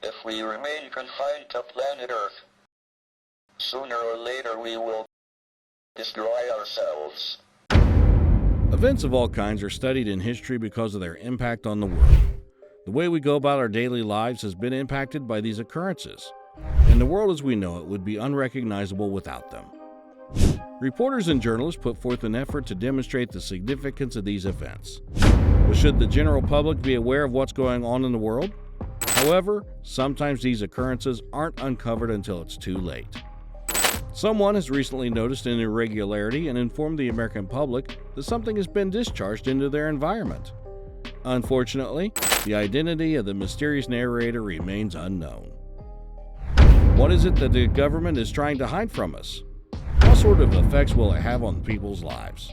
if we remain confined to planet Earth. Sooner or later we will destroy ourselves. Events of all kinds are studied in history because of their impact on the world. The way we go about our daily lives has been impacted by these occurrences, and the world as we know it would be unrecognizable without them. Reporters and journalists put forth an effort to demonstrate the significance of these events. But should the general public be aware of what's going on in the world? However, sometimes these occurrences aren't uncovered until it's too late. Someone has recently noticed an irregularity and informed the American public that something has been discharged into their environment. Unfortunately, the identity of the mysterious narrator remains unknown. What is it that the government is trying to hide from us? What sort of effects will it have on people's lives?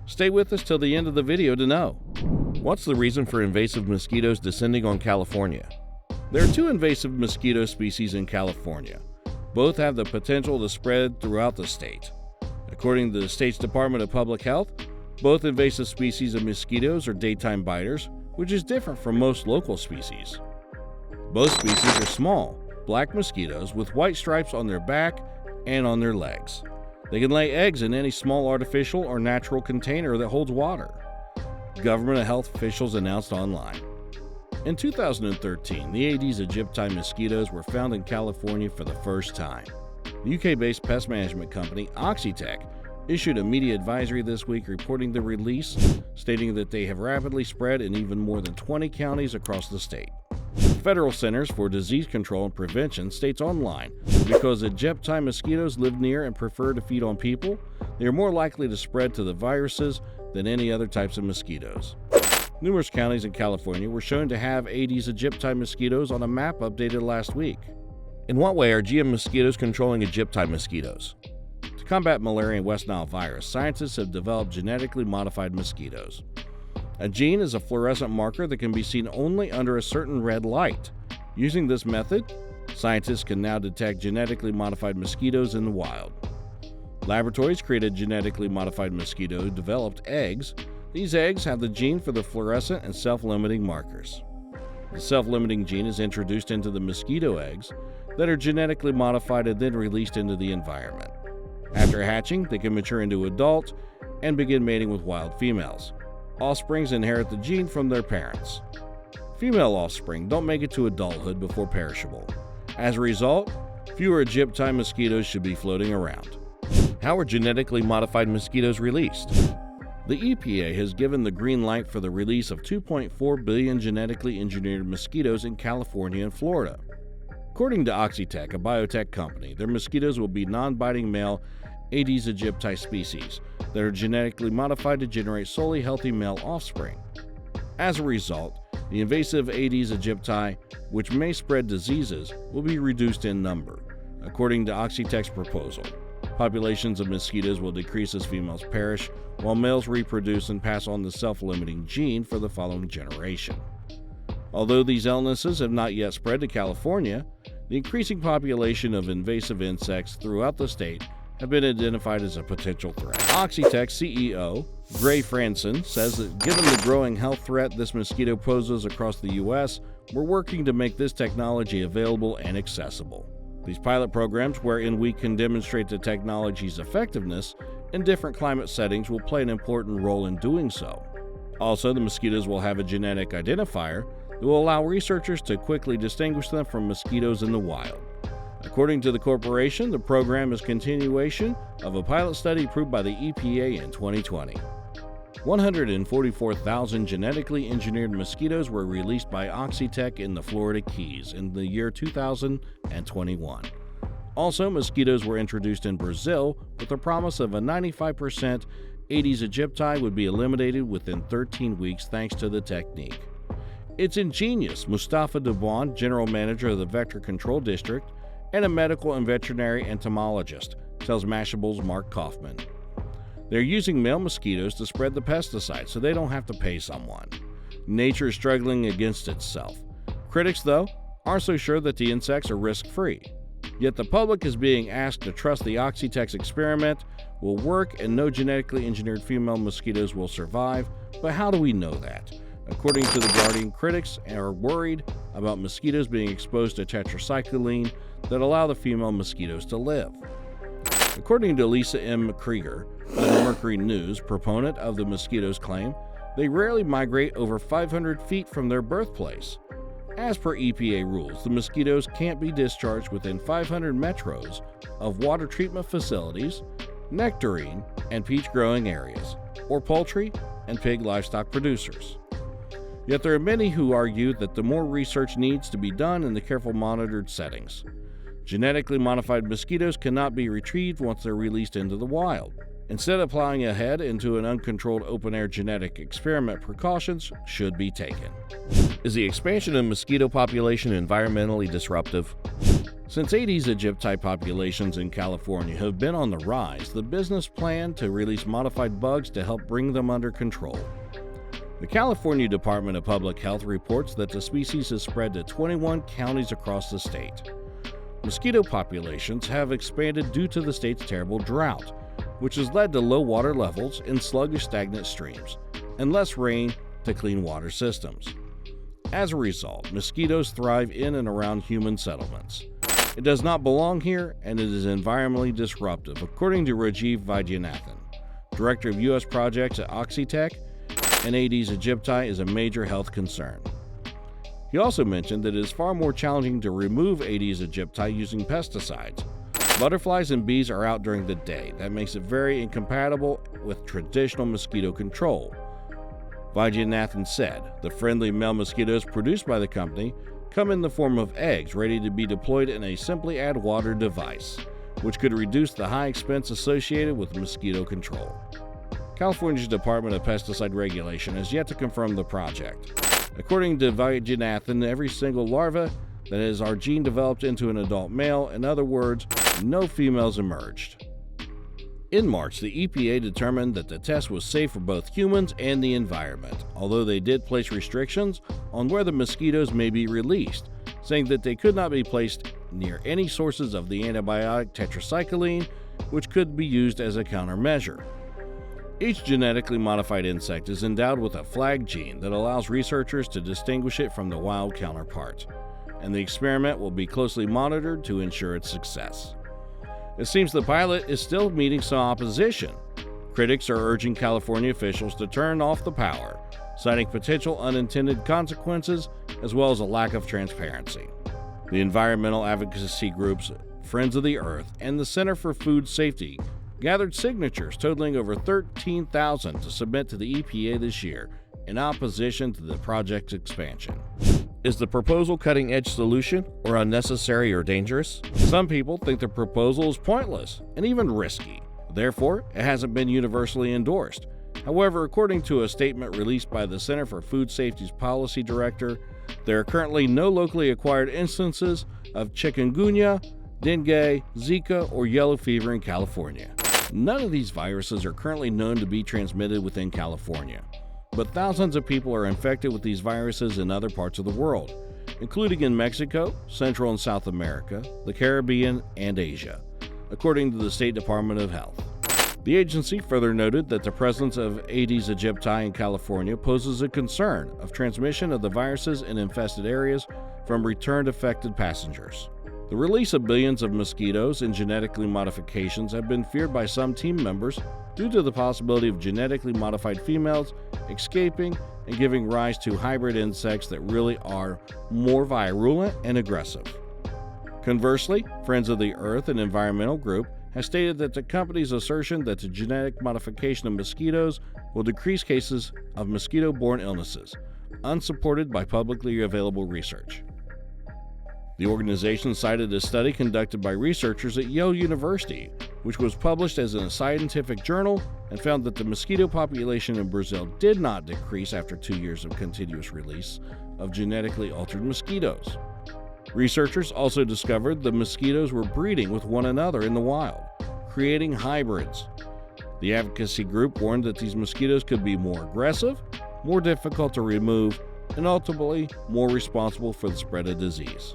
Stay with us till the end of the video to know. What's the reason for invasive mosquitoes descending on California? There are two invasive mosquito species in California. Both have the potential to spread throughout the state. According to the state's Department of Public Health, both invasive species of mosquitoes are daytime biters, which is different from most local species. Both species are small, black mosquitoes with white stripes on their back and on their legs. They can lay eggs in any small artificial or natural container that holds water. Government health officials announced online. In 2013, the Aedes aegypti mosquitoes were found in California for the first time. The UK-based pest management company Occitec issued a media advisory this week reporting the release, stating that they have rapidly spread in even more than 20 counties across the state. Federal Centers for Disease Control and Prevention states online that because aegypti mosquitoes live near and prefer to feed on people, they are more likely to spread to the viruses than any other types of mosquitoes. Numerous counties in California were shown to have Aedes aegypti mosquitoes on a map updated last week. In what way are GM mosquitoes controlling aegypti mosquitoes? To combat malaria and West Nile virus, scientists have developed genetically modified mosquitoes. A gene is a fluorescent marker that can be seen only under a certain red light. Using this method, scientists can now detect genetically modified mosquitoes in the wild. Laboratories created genetically modified mosquito-developed eggs. These eggs have the gene for the fluorescent and self-limiting markers. The self-limiting gene is introduced into the mosquito eggs that are genetically modified and then released into the environment. After hatching, they can mature into adults and begin mating with wild females. Offsprings inherit the gene from their parents. Female offspring don't make it to adulthood before perishable. As a result, fewer aegypti mosquitoes should be floating around. How are genetically modified mosquitoes released? The EPA has given the green light for the release of 2.4 billion genetically engineered mosquitoes in California and Florida. According to Occitec, a biotech company, their mosquitoes will be non-biting male Aedes aegypti species that are genetically modified to generate solely healthy male offspring. As a result, the invasive Aedes aegypti, which may spread diseases, will be reduced in number. According to Occitec's proposal, populations of mosquitoes will decrease as females perish, while males reproduce and pass on the self-limiting gene for the following generation. Although these illnesses have not yet spread to California, the increasing population of invasive insects throughout the state have been identified as a potential threat. Occitec CEO Gray Franson says that given the growing health threat this mosquito poses across the U.S., we're working to make this technology available and accessible. These pilot programs, wherein we can demonstrate the technology's effectiveness in different climate settings, will play an important role in doing so. Also, the mosquitoes will have a genetic identifier that will allow researchers to quickly distinguish them from mosquitoes in the wild. According to the corporation, the program is continuation of a pilot study approved by the EPA in 2020. 144,000 genetically engineered mosquitoes were released by Occitec in the Florida Keys in the year 2021. Also, mosquitoes were introduced in Brazil with the promise of a 95% Aedes aegypti would be eliminated within 13 weeks thanks to the technique. It's ingenious, Mustafa Dubon, general manager of the Vector Control District and a medical and veterinary entomologist, tells Mashable's Mark Kaufman. They're using male mosquitoes to spread the pesticide so they don't have to pay someone. Nature is struggling against itself. Critics, though, aren't so sure that the insects are risk-free. Yet the public is being asked to trust the Occitec's experiment will work and no genetically engineered female mosquitoes will survive. But how do we know that? According to The Guardian, critics are worried about mosquitoes being exposed to tetracycline that allow the female mosquitoes to live. According to Lisa M. Krieger of the Mercury News, proponent of the mosquitoes claim they rarely migrate over 500 feet from their birthplace. As per EPA rules, the mosquitoes can't be discharged within 500 metros of water treatment facilities, nectarine and peach growing areas, or poultry and pig livestock producers. Yet there are many who argue that the more research needs to be done in the careful monitored settings. Genetically modified mosquitoes cannot be retrieved once they're released into the wild. Instead of plowing ahead into an uncontrolled open-air genetic experiment, precautions should be taken. Is the expansion of mosquito population environmentally disruptive? Since Aedes aegypti populations in California have been on the rise, the business planned to release modified bugs to help bring them under control. The California Department of Public Health reports that the species has spread to 21 counties across the state. Mosquito populations have expanded due to the state's terrible drought, which has led to low water levels in sluggish, stagnant streams and less rain to clean water systems. As a result, mosquitoes thrive in and around human settlements. It does not belong here, and it is environmentally disruptive, according to Rajiv Vaidyanathan, director of U.S. projects at Oxitec, and Aedes aegypti is a major health concern. He also mentioned that it is far more challenging to remove Aedes aegypti using pesticides. Butterflies and bees are out during the day. That makes it very incompatible with traditional mosquito control. Vaidyanathan said the friendly male mosquitoes produced by the company come in the form of eggs ready to be deployed in a simply add water device, which could reduce the high expense associated with mosquito control. California's Department of Pesticide Regulation has yet to confirm the project. According to Vaidyanathan, every single larva that is our gene developed into an adult male. In other words, no females emerged. In March, the EPA determined that the test was safe for both humans and the environment, although they did place restrictions on where the mosquitoes may be released, saying that they could not be placed near any sources of the antibiotic tetracycline, which could be used as a countermeasure. Each genetically modified insect is endowed with a flag gene that allows researchers to distinguish it from the wild counterpart, and the experiment will be closely monitored to ensure its success. It seems the pilot is still meeting some opposition. Critics are urging California officials to turn off the power, citing potential unintended consequences as well as a lack of transparency. The environmental advocacy groups Friends of the Earth and the Center for Food Safety gathered signatures totaling over 13,000 to submit to the EPA this year in opposition to the project's expansion. Is the proposal cutting-edge solution or unnecessary or dangerous? Some people think the proposal is pointless and even risky. Therefore, it hasn't been universally endorsed. However, according to a statement released by the Center for Food Safety's policy director, there are currently no locally acquired instances of chikungunya, dengue, Zika, or yellow fever in California. None of these viruses are currently known to be transmitted within California, but thousands of people are infected with these viruses in other parts of the world, including in Mexico, Central and South America, the Caribbean, and Asia, according to the State Department of Health. The agency further noted that the presence of Aedes aegypti in California poses a concern of transmission of the viruses in infested areas from returned affected passengers. The release of billions of mosquitoes and genetically modifications have been feared by some team members due to the possibility of genetically modified females escaping and giving rise to hybrid insects that really are more virulent and aggressive. Conversely, Friends of the Earth, an environmental group, has stated that the company's assertion that the genetic modification of mosquitoes will decrease cases of mosquito-borne illnesses, unsupported by publicly available research. The organization cited a study conducted by researchers at Yale University, which was published as a scientific journal, and found that the mosquito population in Brazil did not decrease after 2 years of continuous release of genetically altered mosquitoes. Researchers also discovered the mosquitoes were breeding with one another in the wild, creating hybrids. The advocacy group warned that these mosquitoes could be more aggressive, more difficult to remove, and ultimately more responsible for the spread of disease.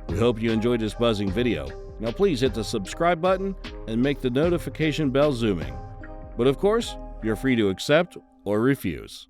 We hope you enjoyed this buzzing video. Now please hit the subscribe button and make the notification bell zooming. But of course, you're free to accept or refuse.